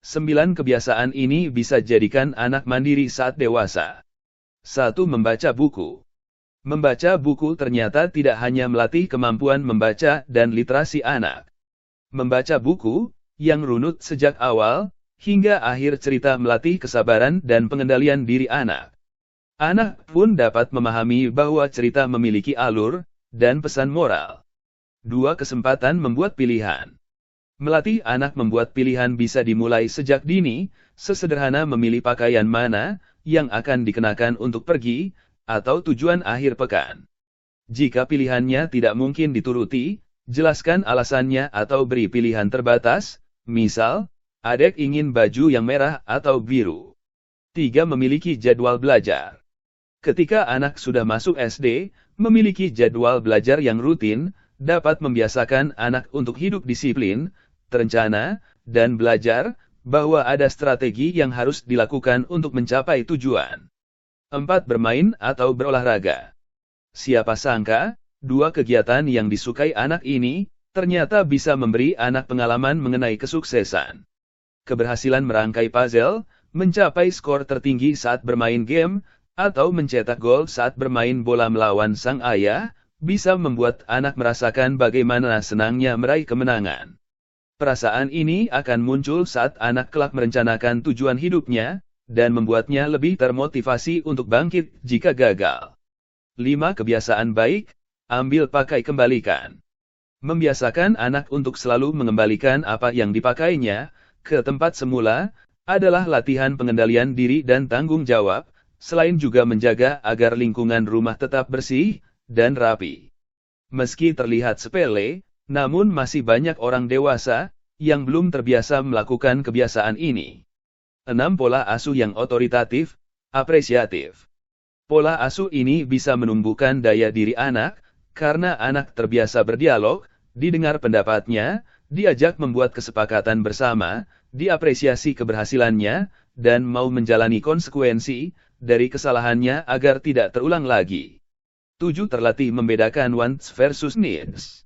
9 kebiasaan ini bisa jadikan anak mandiri saat dewasa. 1. Membaca buku. Membaca buku ternyata tidak hanya melatih kemampuan membaca dan literasi anak. Membaca buku, yang runut sejak awal, hingga akhir cerita melatih kesabaran dan pengendalian diri anak. Anak pun dapat memahami bahwa cerita memiliki alur dan pesan moral. 2. Kesempatan membuat pilihan. Melatih anak membuat pilihan bisa dimulai sejak dini, sesederhana memilih pakaian mana yang akan dikenakan untuk pergi atau tujuan akhir pekan. Jika pilihannya tidak mungkin dituruti, jelaskan alasannya atau beri pilihan terbatas, misal, adik ingin baju yang merah atau biru. 3. Memiliki jadwal belajar. Ketika anak sudah masuk SD, memiliki jadwal belajar yang rutin, dapat membiasakan anak untuk hidup disiplin, terencana, dan belajar, bahwa ada strategi yang harus dilakukan untuk mencapai tujuan. 4. Bermain atau berolahraga. Siapa sangka, 2 kegiatan yang disukai anak ini, ternyata bisa memberi anak pengalaman mengenai kesuksesan. Keberhasilan merangkai puzzle, mencapai skor tertinggi saat bermain game, atau mencetak gol saat bermain bola melawan sang ayah, bisa membuat anak merasakan bagaimana senangnya meraih kemenangan. Perasaan ini akan muncul saat anak kelak merencanakan tujuan hidupnya, dan membuatnya lebih termotivasi untuk bangkit jika gagal. 5. Kebiasaan baik, ambil pakai kembalikan. Membiasakan anak untuk selalu mengembalikan apa yang dipakainya ke tempat semula, adalah latihan pengendalian diri dan tanggung jawab, selain juga menjaga agar lingkungan rumah tetap bersih dan rapi. Meski terlihat sepele, namun masih banyak orang dewasa yang belum terbiasa melakukan kebiasaan ini. 6. Pola asuh yang otoritatif, apresiatif. Pola asuh ini bisa menumbuhkan daya diri anak, karena anak terbiasa berdialog, didengar pendapatnya, diajak membuat kesepakatan bersama, diapresiasi keberhasilannya, dan mau menjalani konsekuensi dari kesalahannya agar tidak terulang lagi. 7. Terlatih membedakan wants versus needs.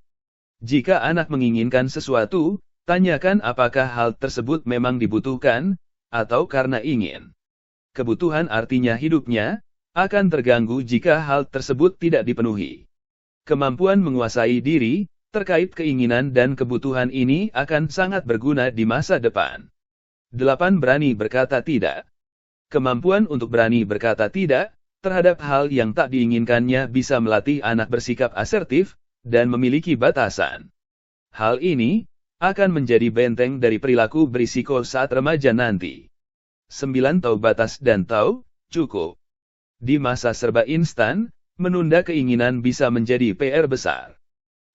Jika anak menginginkan sesuatu, tanyakan apakah hal tersebut memang dibutuhkan, atau karena ingin. Kebutuhan artinya hidupnya akan terganggu jika hal tersebut tidak dipenuhi. Kemampuan menguasai diri, terkait keinginan dan kebutuhan ini akan sangat berguna di masa depan. 8. Berani berkata tidak. Kemampuan untuk berani berkata tidak terhadap hal yang tak diinginkannya bisa melatih anak bersikap asertif, dan memiliki batasan. Hal ini akan menjadi benteng dari perilaku berisiko saat remaja nanti. 9. Tahu batas dan tahu cukup. Di masa serba instan, menunda keinginan bisa menjadi PR besar.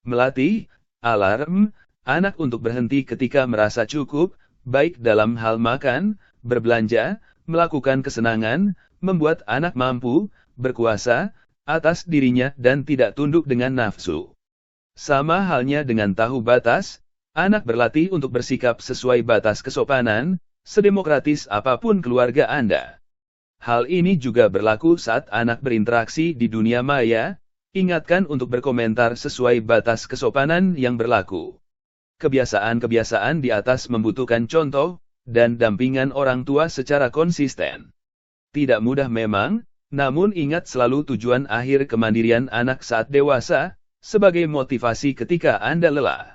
Melatih alarm anak untuk berhenti ketika merasa cukup, baik dalam hal makan, berbelanja, melakukan kesenangan, membuat anak mampu berkuasa atas dirinya dan tidak tunduk dengan nafsu. Sama halnya dengan tahu batas, anak berlatih untuk bersikap sesuai batas kesopanan, sedemokratis apapun keluarga Anda. Hal ini juga berlaku saat anak berinteraksi di dunia maya, ingatkan untuk berkomentar sesuai batas kesopanan yang berlaku. Kebiasaan-kebiasaan di atas membutuhkan contoh dan dampingan orang tua secara konsisten. Tidak mudah memang, namun ingat selalu tujuan akhir kemandirian anak saat dewasa, sebagai motivasi ketika Anda lelah.